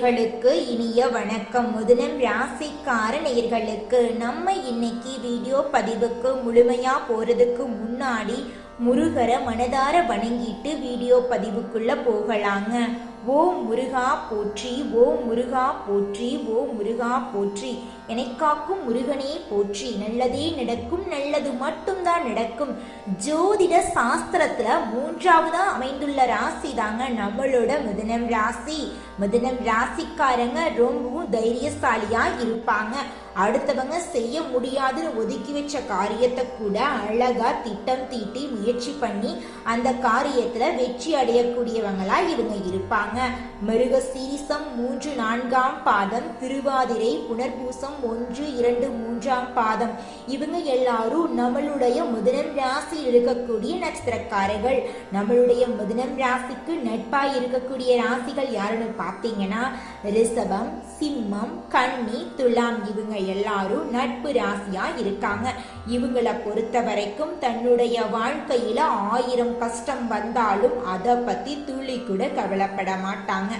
நேயர்களுக்கு இனிய வணக்கம். முதலம் ராசிக்கார நேயர்களுக்கு நம்ம இன்னைக்கு வீடியோ பதிவுக்கு முழுமையா போறதுக்கு முன்னாடி முருகரை மனதார வணங்கிட்டு வீடியோ பதிவுக்குள்ள போகலாங்க. ஓம் முருகா போற்றி, ஓம் முருகா போற்றி, ஓம் முருகா போற்றி, எனக்காக்கும் முருகனே போற்றி. நல்லதே நடக்கும், நல்லது மட்டும்தான் நடக்கும். ஜோதிட சாஸ்திரத்துல மூன்றாவதா அமைந்துள்ள ராசி தாங்க நம்மளோட மிதுனம் ராசி. மிதுனம் ராசிக்காரங்க ரொம்பவும் தைரியசாலியா இருப்பாங்க. அடுத்தவங்க செய்ய முடியாதுன்னு ஒதுக்கி வச்ச காரியத்தை கூட அழகா திட்டம் தீட்டி முயற்சி பண்ணி அந்த காரியத்துல வெற்றி அடையக்கூடியவங்களா இவங்க இருப்பாங்க. மிருகசீரிசம் 3, 4ஆம் பாதம், திருவாதிரை, புனர்பூசம் 1, 2, 3ஆம் பாதம், இவங்க எல்லாரும் நம்மளுடைய மிதுனம் ராசி இருக்கக்கூடிய நட்சத்திரக்காரர்கள். நம்மளுடைய மிதுனம் ராசிக்கு நட்பாய் இருக்கக்கூடிய ராசிகள் யாருன்னு பார்த்தீங்கன்னா ரிஷபம், சிம்மம், கன்னி, துலாம், இவங்க எல்லாரும் நட்பு ராசியா இருக்காங்க. இவங்களை பொறுத்த வரைக்கும் தன்னுடைய வாழ்க்கையில 1000 கஷ்டம் வந்தாலும் அதை பத்தி துளி கூட கவலைப்பட மாட்டாங்க.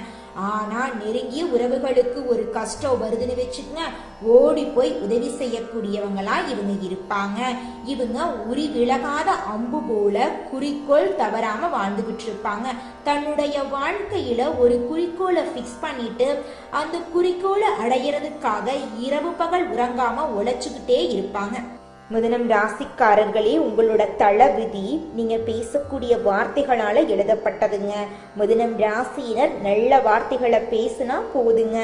ஆனா நெருங்கிய உறவுகளுக்கு ஒரு கஷ்டம் வருதுன்னு வச்சுக்கங்க, ஓடி போய் உதவி செய்யக்கூடியவங்களா இவங்க இருப்பாங்க. இவங்க உரி விலகாத அம்பு போல குறிக்கோள் தவறாம வாழ்ந்துகிட்டு இருப்பாங்க. தன்னுடைய வாழ்க்கையில ஒரு குறிக்கோளை பிக்ஸ் பண்ணிட்டு அந்த குறிக்கோளை அடையிறதுக்காக இரவு பகல் உறங்காம உழைச்சுக்கிட்டே இருப்பாங்க. மிதுனம் ராசிக்காரர்களே, உங்களோட தளவிதி நீங்க பேசக்கூடிய வார்த்தைகளால எழுதப்பட்டதுங்க. மிதுனம் ராசியினர் நல்ல வார்த்தைகளை பேசினா போதுங்க.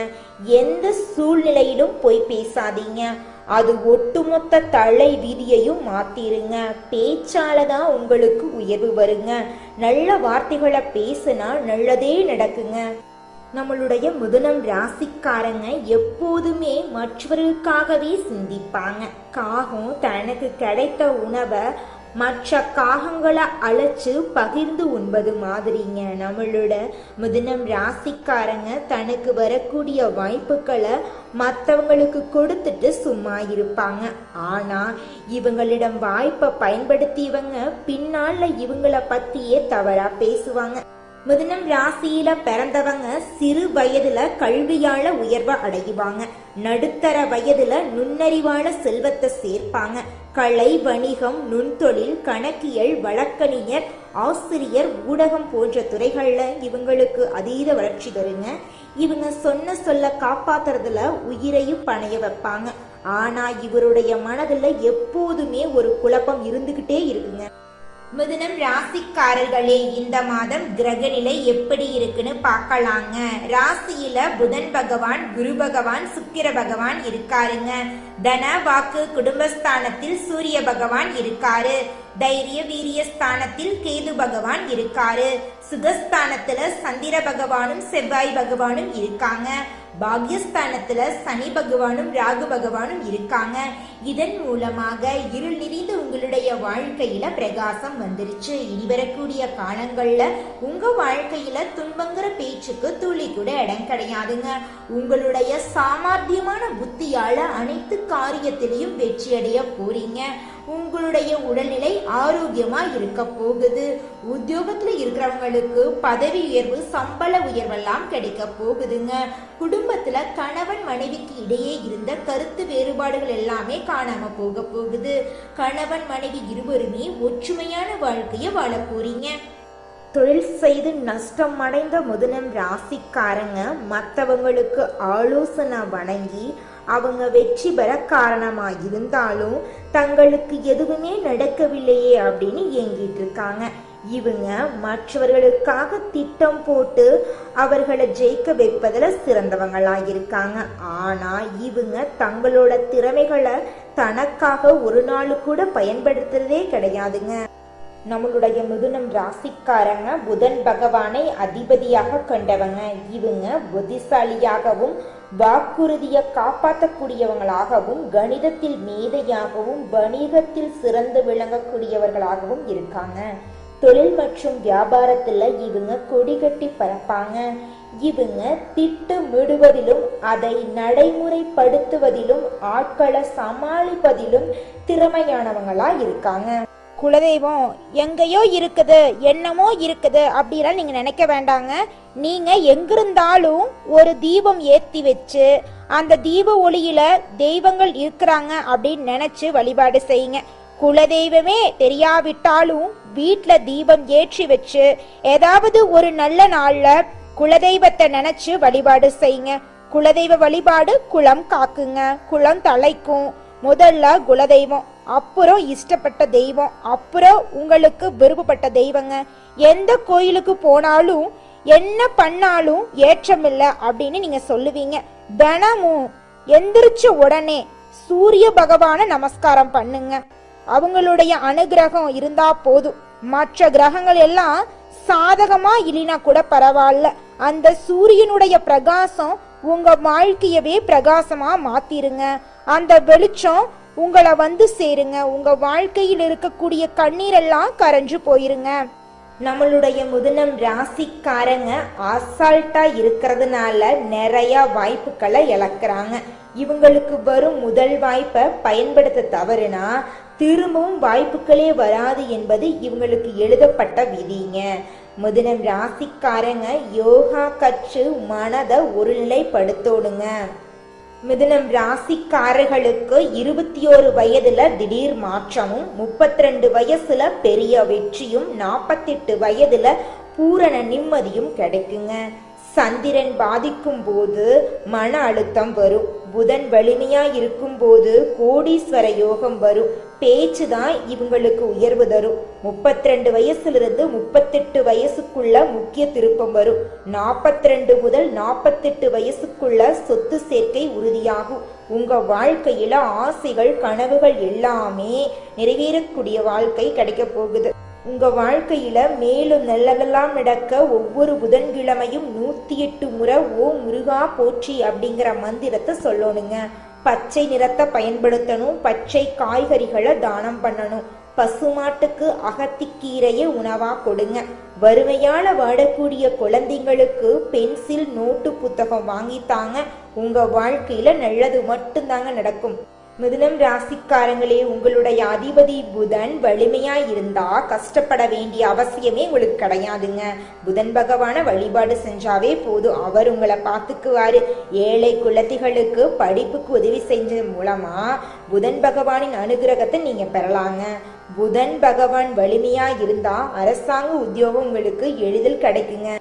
எந்த சூழ்நிலையிலும் போய் பேசாதீங்க. அது ஒட்டுமொத்த தலை விதியையும் மாத்திருங்க. பேச்சாலதான் உங்களுக்கு உயர்வு வருங்க. நல்ல வார்த்தைகளை பேசினா நல்லதே நடக்குங்க. நம்மளுடைய மிதுனம் ராசிக்காரங்க எப்போதுமே மற்றவர்களுக்காகவே சிந்திப்பாங்க. காகம் தனக்கு கிடைத்த உணவை மற்ற காகங்களை அழைச்சு பகிர்ந்து உண்பது மாதிரிங்க நம்மளோட மிதுனம் ராசிக்காரங்க தனக்கு வரக்கூடிய வாய்ப்புகளை மற்றவங்களுக்கு கொடுத்துட்டு சும்மா இருப்பாங்க. ஆனா இவங்களிடம் வாய்ப்பை பயன்படுத்தி இவங்க பின்னால இவங்களை பத்தியே தவறா பேசுவாங்க. மிதுனம் ராசியில பிறந்தவங்க சிறு வயதுல கல்வியால உயர்வை அடைவாங்க. நடுத்தர வயதுல நுண்ணறிவால செல்வத்தை சேர்ப்பாங்க. கலை, வணிகம், நுண்தொழில், கணக்கியல், வழக்கறிஞர், ஆசிரியர், ஊடகம் போன்ற துறைகள்ல இவங்களுக்கு அதீத வளர்ச்சி தருங்க. இவங்க சொன்ன சொல்ல காப்பாத்துறதுல உயிரையும் பணைய வைப்பாங்க. ஆனா இவருடைய மனதுல எப்போதுமே ஒரு குழப்பம் இருந்துகிட்டே இருக்குங்க. மிதுனம் ராசிக்காரர்களே, இந்த மாதம் கிரக நிலை எப்படி இருக்குன்னு பார்க்கலாங்க. ராசியில புதன் பகவான், குரு பகவான், சுக்கிர பகவான் இருக்காருங்க. தன, வாக்கு, குடும்பஸ்தானத்தில் சூரிய பகவான் இருக்காரு. தைரிய வீரிய ஸ்தானத்தில் கேது பகவான் இருக்காரு. சுகஸ்தானத்துல சந்திர பகவானும் செவ்வாய் பகவானும் இருக்காங்க. பாக்யஸ்தானத்துல சனி பகவானும் ராகு பகவானும் இருக்காங்க. இதன் மூலமாக இருள் நிறைந்த உங்களுடைய வாழ்க்கையில பிரகாசம் வந்துருச்சு. இனி வரக்கூடிய காலங்கள்ல உங்க வாழ்க்கையில துன்பங்கிற பேச்சுக்கு துளி கூட இடம் கிடையாதுங்க. உங்களுடைய சாமர்த்தியமான புத்தியால அனைத்து காரியத்திலையும் வெற்றி அடைய போறீங்க. உங்களுடைய உடல்நிலை ஆரோக்கியமா இருக்க போகுது. உத்தியோகத்துல இருக்கிறவங்களுக்கு பதவி உயர்வு, சம்பள உயர்வெல்லாம் கிடைக்க போகுதுங்க. குடும்பத்துல கணவன் மனைவிக்கு இடையே இருந்த கருத்து வேறுபாடுகள் எல்லாமே காணாம போக போகுது. கணவன் மனைவி இருவருமே ஒற்றுமையான வாழ்க்கைய வாழ போறீங்க. தொழில் செய்து நஷ்டம் அடைந்த மிதுனம் ராசிக்காரங்க மற்றவங்களுக்கு ஆலோசனை வழங்கி அவங்க வெற்றி பெற காரணமா இருந்தாலும் தங்களுக்கு எதுவுமே நடக்கவில்லையே அப்படின்னு ஏங்கிட்டு இருக்காங்க. இவங்க மற்றவர்களுக்காக திட்டம் போட்டு அவர்களை ஜெயிக்க வைப்பதுல சிறந்தவங்களா இருக்காங்க. ஆனா இவங்க தங்களோட திறமைகளை தனக்காக ஒரு நாள் கூட பயன்படுத்துறதே கிடையாதுங்க. நம்மளுடைய மிதுனம் ராசிக்காரங்க புதன் பகவானை அதிபதியாக கொண்டவங்க. இவங்க புத்திசாலியாகவும் வாக்குறுதியை காப்பாற்றக்கூடியவங்களாகவும் கணிதத்தில் மேதையாகவும் வணிகத்தில் சிறந்து விளங்கக்கூடியவர்களாகவும் இருக்காங்க. தொழில் மற்றும் வியாபாரத்துல இவங்க கொடி கட்டி பறப்பாங்க. இவங்க திட்டமிடுவதிலும் அதை நடைமுறைப்படுத்துவதிலும் ஆட்களை சமாளிப்பதிலும் திறமையானவங்களா இருக்காங்க. குலதெய்வம் எங்கேயோ இருக்குது, என்னமோ இருக்குது அப்படிலாம் நீங்க நினைக்க வேண்டாங்க. நீங்க எங்கிருந்தாலும் ஒரு தீபம் ஏத்தி வச்சு அந்த தீப ஒளியில தெய்வங்கள் இருக்கிறாங்க அப்படின்னு நினைச்சு வழிபாடு செய்யுங்க. குலதெய்வமே தெரியாவிட்டாலும் வீட்டுல தீபம் ஏற்றி வச்சு ஏதாவது ஒரு நல்ல நாள்ல குலதெய்வத்தை நினைச்சு வழிபாடு செய்யுங்க. குலதெய்வ வழிபாடு குலம் காக்குங்க, குலம் தலைக்கும். முதல்ல குலதெய்வம், அப்புறம் இஷ்டப்பட்ட தெய்வம், அப்புறம் உங்களுக்கு விருப்பப்பட்ட தெய்வங்க. எந்த கோயிலுக்கு போனாலும் என்ன பண்ணாலும் ஏற்றம் இல்லை அப்படின்னு நீங்க சொல்லுவீங்க. தினமும் எந்திரிச்ச உடனே சூரிய பகவான நமஸ்காரம் பண்ணுங்க. அவங்களுடைய அனுகிரகம் இருந்தா போதும். மற்ற கிரகங்கள் எல்லாம் சாதகமா இல்லைனா கூட பரவாயில்ல, அந்த சூரியனுடைய பிரகாசம் உங்க வாழ்க்கையவே பிரகாசமா மாத்திருங்க. அந்த வெளிச்சம் உங்களை வந்து சேருங்க. உங்க வாழ்க்கையில் இருக்கக்கூடிய கண்ணீர் எல்லாம் கரைஞ்சு போயிருங்க. நம்மளுடைய மிதுனம் ராசிக்காரங்க அசால்ட்டா இருக்கிறதுனால நிறைய வாய்ப்புகளை இழக்கிறாங்க. இவங்களுக்கு வரும் முதல் வாய்ப்பை பயன்படுத்த தவறுனா திரும்பவும் வாய்ப்புகளே வராது என்பது இவங்களுக்கு எழுதப்பட்ட விதிங்க. மிதுனம் ராசிக்காரங்க யோகா கற்று மனதை ஒருநிலைப்படுத்தோடுங்க. மிதுனம் ராசிக்காரர்களுக்கு 21 வயதுல திடீர் மாற்றமும், 32 வயசுல பெரிய வெற்றியும், 48 வயதுல பூரண நிம்மதியும் கிடைக்குங்க. சந்திரன் பாதிக்கும் போது மன அழுத்தம் வரும். புதன் வலிமையா இருக்கும் போது கோடீஸ்வர யோகம் வரும். பேச்சு தான் இவங்களுக்கு உயர்வு தரும். 32 வயசுலிருந்து 38 வயசுக்குள்ள முக்கிய திருப்பம் வரும். 42 முதல் 48 வயசுக்குள்ள சொத்து சேர்க்கை உறுதியாகும். உங்க வாழ்க்கையில ஆசைகள் கனவுகள் எல்லாமே நிறைவேறக்கூடிய வாழ்க்கை கிடைக்க போகுது. உங்க வாழ்க்கையில மேலும் நல்லதெல்லாம் நடக்க ஒவ்வொரு புதன்கிழமையும் 108 முறை ஓ முருகா போற்றி அப்படிங்கிற மந்திரத்தை சொல்லணுங்க. பச்சை நிறத்தை பயன்படுத்தணும். பச்சை காய்கறிகளை தானம் பண்ணணும். பசுமாட்டுக்கு அகத்திக்கீரையை உணவா கொடுங்க. வறுமையால வாடக்கூடிய குழந்தைங்களுக்கு பென்சில் நோட்டு புத்தகம் வாங்கித்தாங்க. உங்க வாழ்க்கையில நல்லது மட்டும்தாங்க நடக்கும். மிதுனம் ராசிக்காரங்களே, உங்களுடைய அதிபதி புதன் வலிமையா இருந்தா கஷ்டப்பட வேண்டிய அவசியமே உங்களுக்கு கிடையாதுங்க. புதன் பகவான வழிபாடு செஞ்சாவே போதும், அவர் உங்களை பார்த்துக்குவாரு. ஏழை குழந்தைகளுக்கு படிப்புக்கு உதவி செஞ்ச மூலமா புதன் பகவானின் அனுகிரகத்தை நீங்க பெறலாங்க. புதன் பகவான் வலிமையா இருந்தா அரசாங்க உத்தியோகம் உங்களுக்கு எளிதில் கிடைக்குங்க.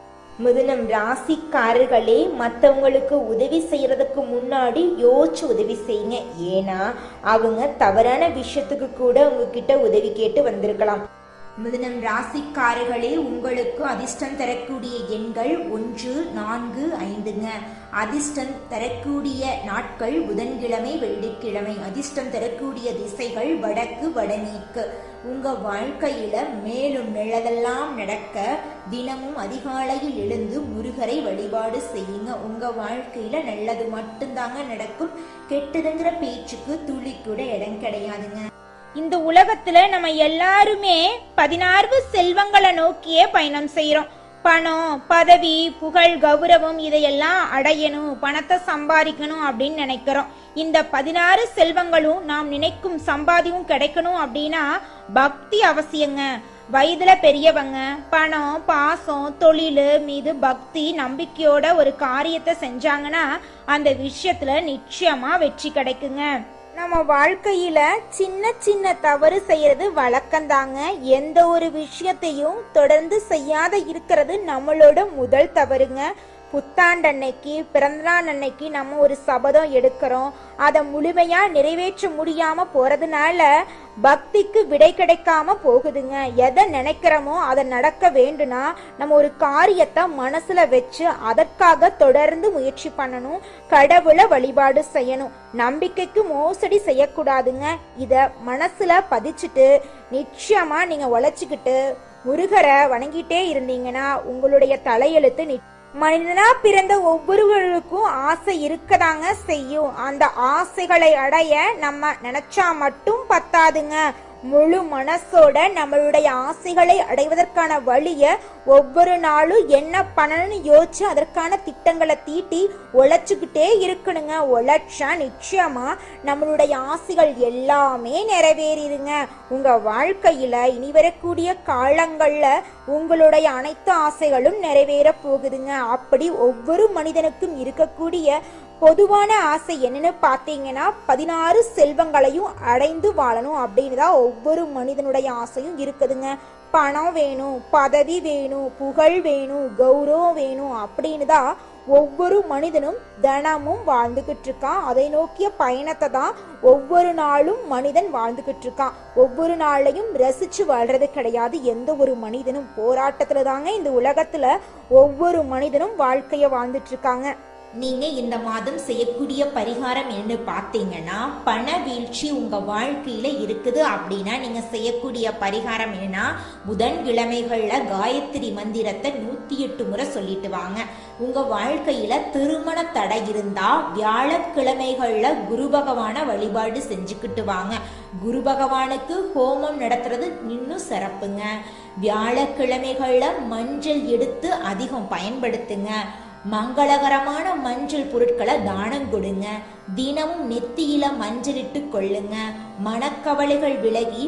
மிதுனம் ராசிக்காரர்களே, மற்றவங்களுக்கு உதவி செய்யறதுக்கு முன்னாடி யோசிச்சு உதவி செய்யுங்க. ஏன்னா அவங்க தவறான விஷயத்துக்கு கூட உங்ககிட்ட உதவி கேட்டு வந்திருக்கலாம். மிதுனம் ராசிக்காரர்களே, உங்களுக்கு அதிர்ஷ்டம் தரக்கூடிய எண்கள் 1, 4, 5ங்க. அதிர்ஷ்டம் தரக்கூடிய நாட்கள் புதன்கிழமை, வெள்ளிக்கிழமை. அதிர்ஷ்டம் தரக்கூடிய திசைகள் வடக்கு, வடமேற்கு. உங்க வாழ்க்கையில மேலும் நல்லதெல்லாம் நடக்க தினமும் அதிகாலையில் எழுந்து முருகரை வழிபாடு செய்யுங்க. உங்க வாழ்க்கையில நல்லது மட்டும்தாங்க நடக்கும். கெட்டதுங்கிற பேச்சுக்கு துளி கூட இடம் கிடையாதுங்க. இந்த உலகத்துல நம்ம எல்லாருமே 16 செல்வங்களை நோக்கியே பயணம் செய்யறோம். பணம், பதவி, புகழ், கௌரவம் இதையெல்லாம் அடையணும், பணத்தை சம்பாதிக்கணும் அப்படின்னு நினைக்கிறோம். இந்த 16 செல்வங்களும் நாம் நினைக்கும் சம்பாதியும் கிடைக்கணும் அப்படின்னா பக்தி அவசியங்க. வயதுல பெரியவங்க பணம், பாசம், தொழில் மீது பக்தி நம்பிக்கையோட ஒரு காரியத்தை செஞ்சாங்கன்னா அந்த விஷயத்துல நிச்சயமா வெற்றி கிடைக்குங்க. நம்ம வாழ்க்கையில சின்ன சின்ன தவறு செய்யறது வழக்கம்தாங்க. எந்த ஒரு விஷயத்தையும் தொடர்ந்து செய்யாத இருக்கிறது நம்மளோட முதல் தவறுங்க. புத்தாண்டு அன்னைக்கு, பிறந்தநாள் அன்னைக்கு நம்ம ஒரு சபதம் எடுக்கிறோம். அதை முழுமையா நிறைவேற்ற முடியாம போறதுனால பக்திக்கு விடை கிடைக்காம போகுதுங்க. எதை நினைக்கிறோமோ அதை நடக்க வேண்டும்னா நம்ம ஒரு காரியத்தை மனசுல வச்சு அதற்காக தொடர்ந்து முயற்சி பண்ணணும். கடவுளை வழிபாடு செய்யணும். நம்பிக்கைக்கு மோசடி செய்யக்கூடாதுங்க. இத மனசுல பதிச்சுட்டு நிச்சயமா நீங்க உழைச்சிக்கிட்டு முருகரை வணங்கிட்டே இருந்தீங்கன்னா உங்களுடைய தலையெழுத்து மனிதனா பிறந்த ஒவ்வொருவருக்கும் ஆசை இருக்கதாங்க செய்யும். அந்த ஆசைகளை அடைய நம்ம நினைச்சா மட்டும் பத்தாதுங்க. முழு மனசோட நம்மளுடைய ஆசைகளை அடைவதற்கான வழிய ஒவ்வொரு நாளும் என்ன பண்ணணும்னு யோசிச்சு அதற்கான திட்டங்களை தீட்டி உழைச்சுக்கிட்டே இருக்கணுங்க. உழைச்சா நிச்சயமா நம்மளுடைய ஆசைகள் எல்லாமே நிறைவேறிடுங்க. உங்க வாழ்க்கையில இனி வரக்கூடிய காலங்கள்ல உங்களுடைய அனைத்து ஆசைகளும் நிறைவேற போகுதுங்க. அப்படி ஒவ்வொரு மனிதனுக்கும் இருக்கக்கூடிய பொதுவான ஆசை என்னன்னு பார்த்தீங்கன்னா 16 செல்வங்களையும் அடைந்து வாழணும் அப்படின்னு தான் ஒவ்வொரு மனிதனுடைய ஆசையும் இருக்குதுங்க. பணம் வேணும், பதவி வேணும், புகழ் வேணும், கௌரவம் வேணும் அப்படின்னு தான் ஒவ்வொரு மனிதனும் தினமும் வாழ்ந்துகிட்டு இருக்கான். அதை நோக்கிய பயணத்தை தான் ஒவ்வொரு நாளும் மனிதன் வாழ்ந்துகிட்டு இருக்கான். ஒவ்வொரு நாளையும் ரசிச்சு வாழ்றது கிடையாது. எந்த ஒரு மனிதனும் போராட்டத்துல தாங்க இந்த உலகத்துல ஒவ்வொரு மனிதனும் வாழ்க்கைய வாழ்ந்துட்டு இருக்காங்க. நீங்க இந்த மாதம் செய்யக்கூடிய பரிகாரம் என்ன பார்த்தீங்கன்னா, பண வீழ்ச்சி உங்க வாழ்க்கையில இருக்குது அப்படின்னா நீங்க செய்யக்கூடிய பரிகாரம் என்னன்னா, புதன்கிழமைகள்ல காயத்ரி மந்திரத்தை 108 முறை சொல்லிட்டு வாங்க. உங்க வாழ்க்கையில திருமண தடை இருந்தா வியாழக்கிழமைகள்ல குரு பகவான வழிபாடு செஞ்சுக்கிட்டு வாங்க. குரு பகவானுக்கு ஹோமம் நடத்துறது இன்னும் சிறப்புங்க. வியாழக்கிழமைகள்ல மஞ்சள் எடுத்து அதிகம் பயன்படுத்துங்க. மங்களகரமான மஞ்சள் பொருட்களை தானம் கொடுங்க. தினமும் நெத்தியில மஞ்சளிட்டு கொள்ளுங்க. மனக்கவலைகள் விலகி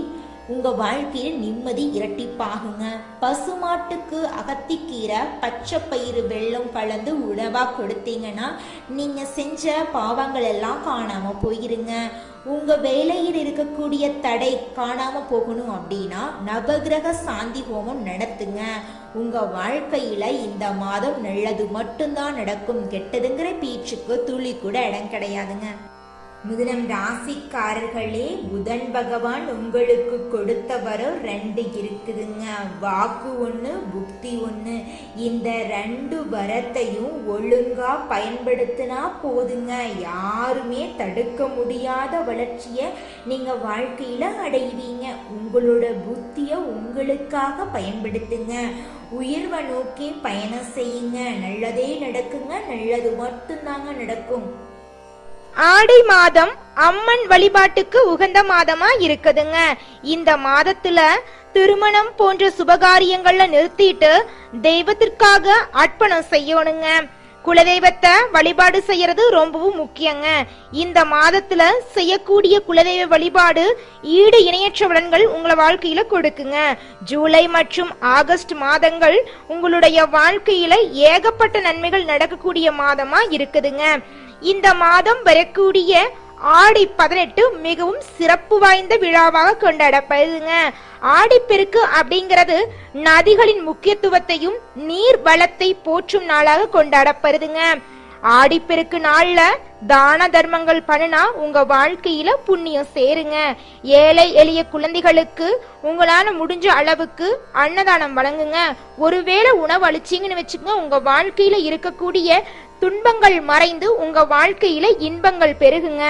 உங்க வாழ்க்கையில் நிம்மதி இரட்டிப்பாகுங்க. பசுமாட்டுக்கு அகத்திக்கீரை, பச்சை பயிறு, வெல்லம் கலந்து உணவா கொடுத்தீங்கன்னா நீங்க செஞ்ச பாவங்கள் எல்லாம் காணாம போயிருங்க. உங்க வேலையில் இருக்கக்கூடிய தடை காணாம போகணும் அப்படின்னா நவகிரக சாந்தி ஹோமம் நடத்துங்க. உங்க வாழ்க்கையில இந்த மாதம் நல்லது மட்டும்தான் நடக்கும். கெட்டதுங்கிற பேச்சுக்கு துளி கூட இடம் கிடையாதுங்க. மிதுனம் ராசிக்காரர்களே, புதன் பகவான் உங்களுக்கு கொடுத்த வரம் 2 இருக்குதுங்க. வாக்கு 1, புக்தி 1. இந்த 2 வரத்தையும் ஒழுங்கா பயன்படுத்தினா போதுங்க. யாருமே தடுக்க முடியாத வளர்ச்சியை நீங்க வாழ்க்கையில அடைவீங்க. உங்களோட புத்திய உங்களுக்காக பயன்படுத்துங்க. உயர்வை நோக்கி பயணம் செய்யுங்க. நல்லதே நடக்குங்க. நல்லது மட்டும்தாங்க நடக்கும். ஆடி மாதம் அம்மன் வழிபாட்டுக்கு உகந்த மாதமா இருக்குதுங்க. இந்த மாதத்துல திருமணம் போன்ற சுபகாரியங்கள்ல நிறுத்திட்டு தெய்வத்திற்காக அர்ப்பணம் செய்யணுங்க. குலதெய்வத்தை வழிபாடு செய்யறது ரொம்பவும் முக்கியங்க. இந்த மாதத்துல செய்யக்கூடிய குலதெய்வ வழிபாடு ஈடு இணையற்ற பலன்கள் உங்களை வாழ்க்கையில கொடுக்குங்க. ஜூலை மற்றும் ஆகஸ்ட் மாதங்கள் உங்களுடைய வாழ்க்கையில ஏகப்பட்ட நன்மைகள் நடக்கக்கூடிய மாதமா இருக்குதுங்க. இந்த மாதம் வரக்கூடிய ஆடி 18 மிகவும் சிறப்பு வாய்ந்த விழாவாக கொண்டாடப்படுதுங்க. ஆடிப்பெருக்கு அப்படிங்கிறது நதிகளின் முக்கியத்துவத்தையும் நீர் வளத்தை போற்றும் நாளாக கொண்டாடப்படுதுங்க. ஆடிப்பெருக்கு நாள்ல தான தர்மங்கள் பண்ணினா உங்க வாழ்க்கையில புண்ணியம் சேருங்க. ஏழை எளிய குழந்தைகளுக்கு உங்களால முடிஞ்ச அளவுக்கு அன்னதானம் வழங்குங்க. ஒருவேளை உணவு அளிச்சிங்கன்னு வச்சுக்கோங்க, உங்க வாழ்க்கையில இருக்கக்கூடிய துன்பங்கள் மறைந்து உங்க வாழ்க்கையில இன்பங்கள் பெருகுங்க.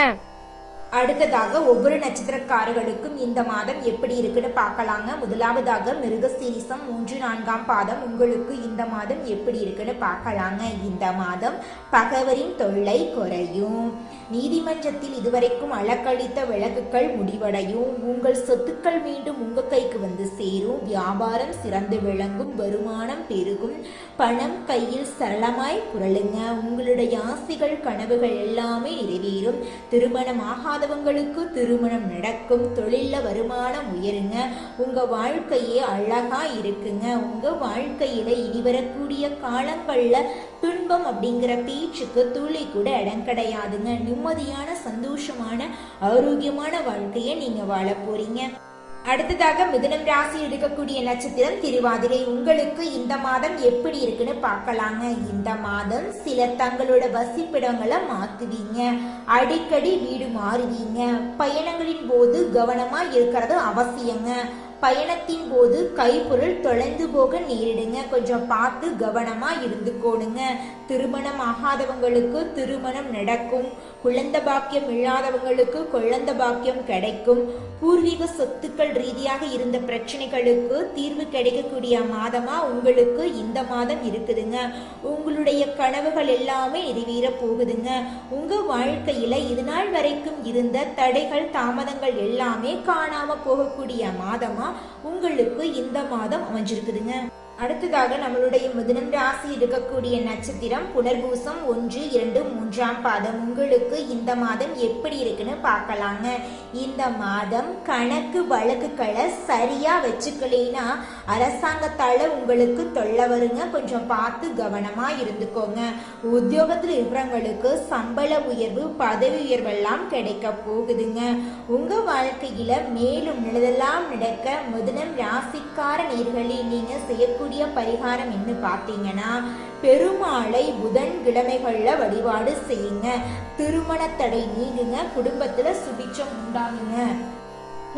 அடுத்ததாக ஒவ்வொரு நட்சத்திரக்காரர்களுக்கும் இந்த மாதம் எப்படி இருக்குன்னு பார்க்கலாங்க. முதலாவதாக மிருகசீரிசம் 3, 4ஆம் பாதம் உங்களுக்கு இந்த மாதம் எப்படி இருக்குன்னு பார்க்கலாங்க. இந்த மாதம் பகைவரின் தொல்லை குறையும். நீதிமன்றத்தில் இதுவரைக்கும் அலக்கழித்த வழக்குகள் முடிவடையும். உங்கள் சொத்துக்கள் மீண்டும் உங்க கைக்கு வந்து சேரும். வியாபாரம் சிறந்து விளங்கும். வருமானம் பெருகும். பணம் கையில் சரளமாய் புரளுங்க. உங்களுடைய ஆசைகள் கனவுகள் எல்லாமே நிறைவேறும். திருமணம் ஆகாதவங்களுக்கு திருமணம் நடக்கும். தொழில வருமானம் உயருங்க. உங்க வாழ்க்கையே அழகா இருக்குங்க. உங்க வாழ்க்கையில இனி வரக்கூடிய காலங்கள்ல துன்பம் அப்படிங்கிற பேச்சுக்கு துளி கூட இடம் கிடையாதுங்க. நிம்மதியான சந்தோஷமான ஆரோக்கியமான வாழ்க்கையை நீங்க வாழ போறீங்க. அடுத்ததாக மிதுனம் ராசி எடுக்கக்கூடிய நட்சத்திரம் திருவாதிரை. உங்களுக்கு இந்த மாதம் எப்படி இருக்குன்னு பார்க்கலாங்க. இந்த மாதம் சிலர் தங்களோட வசிப்பிடங்களை மாத்துவீங்க. அடிக்கடி வீடு மாறுவீங்க. பயணங்களின் போது கவனமா இருக்கிறது அவசியங்க. பயணத்தின் போது கைப்பொருள் தொலைந்து போக நேரிடுங்க, கொஞ்சம் பார்த்து கவனமா இருந்துக்கோணுங்க. திருமணம் ஆகாதவங்களுக்கு திருமணம் நடக்கும். குழந்தை பாக்கியம் இல்லாதவங்களுக்கு குழந்தை பாக்கியம் கிடைக்கும். பூர்வீக சொத்துக்கள் ரீதியாக இருந்த பிரச்சனைகளுக்கு தீர்வு கிடைக்கக்கூடிய மாதமா உங்களுக்கு இந்த மாதம் இருக்குதுங்க. உங்களுடைய கனவுகள் எல்லாமே நிறைவேற போகுதுங்க. உங்க வாழ்க்கையில இது நாள் வரைக்கும் இருந்த தடைகள் தாமதங்கள் எல்லாமே காணாம போகக்கூடிய மாதமா உங்களுக்கு இந்த மாதம் அமைஞ்சிருக்குதுங்க. அடுத்ததாக நம்மளுடைய மிதுனம் ராசி இருக்கக்கூடிய நட்சத்திரம் புனர்பூசம் 1, 2, 3ஆம் பாதம். உங்களுக்கு இந்த மாதம் எப்படி இருக்குன்னு பார்க்கலாங்க. இந்த மாதம் கணக்கு வழக்குகளை சரியா வச்சுக்கலைன்னா அரசாங்கத்தால உங்களுக்கு தொல்லை வருங்க, கொஞ்சம் பார்த்து கவனமா இருந்துக்கோங்க. உத்தியோகத்தில் இருக்கிறவங்களுக்கு சம்பள உயர்வு பதவி உயர்வெல்லாம் கிடைக்க போகுதுங்க. உங்க வாழ்க்கையில மேலும் நல்லதெல்லாம் நடக்க மிதுனம் ராசிக்கார நேயர்களே நீங்க செய்யக்கூடிய பரிகாரம் என்ன பார்த்தீங்கன்னா, பெருமாளை புதன்கிழமைகள்ல வழிபாடு செய்யுங்க. திருமண தடை நீங்குங்க, குடும்பத்துல சுபிட்சம் உண்டாகுங்க.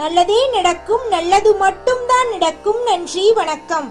நல்லதே நடக்கும், நல்லது மட்டும்தான் நடக்கும். நன்றி, வணக்கம்.